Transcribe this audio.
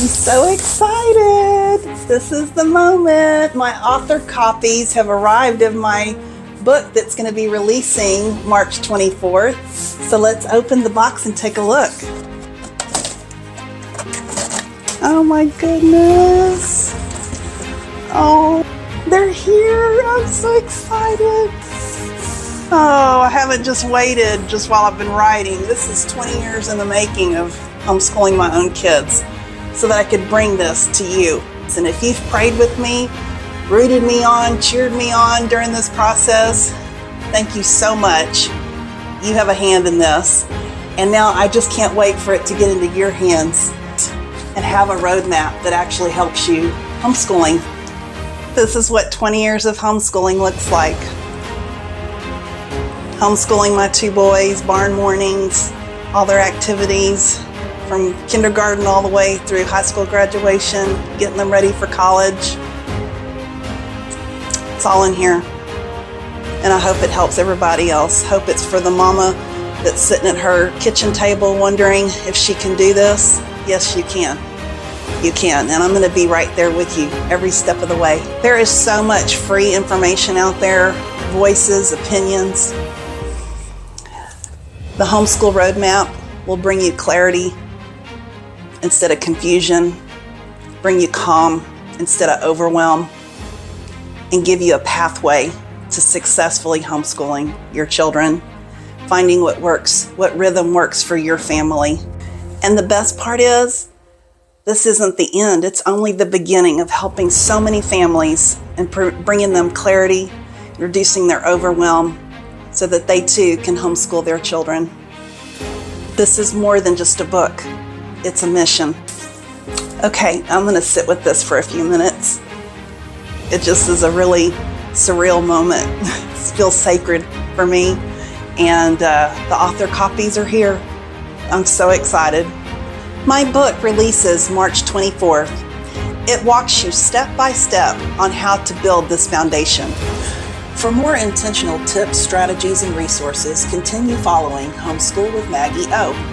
So excited! This is the moment. My author copies have arrived of my book that's going to be releasing March 24th. So let's open the box and take a look. Oh my goodness. Oh, they're here. I'm so excited. Oh, I haven't just waited just while I've been writing. This is 20 years in the making of homeschooling my own kids so that I could bring this to you. And if you've prayed with me, rooted me on, cheered me on during this process, thank you so much. You have a hand in this. And now I just can't wait for it to get into your hands and have a roadmap that actually helps you homeschooling. This is what 20 years of homeschooling looks like. Homeschooling my two boys, barn mornings, all their activities, from kindergarten all the way through high school graduation, getting them ready for college. It's all in here. And I hope it helps everybody else. Hope it's for the mama that's sitting at her kitchen table wondering if she can do this. Yes, you can. You can. And I'm going to be right there with you every step of the way. There is so much free information out there, voices, opinions. The Homeschool Roadmap will bring you clarity instead of confusion, bring you calm instead of overwhelm, and give you a pathway to successfully homeschooling your children, finding what works, what rhythm works for your family. And the best part is, this isn't the end. It's only the beginning of helping so many families and bringing them clarity, reducing their overwhelm so that they too can homeschool their children. This is more than just a book. It's a mission. Okay, I'm going to sit with this for a few minutes. It just is a really surreal moment. It feels sacred for me. And the author copies are here. I'm so excited. My book releases March 24th. It walks you step by step on how to build this foundation. For more intentional tips, strategies, and resources, continue following Homeschool with Maggie O.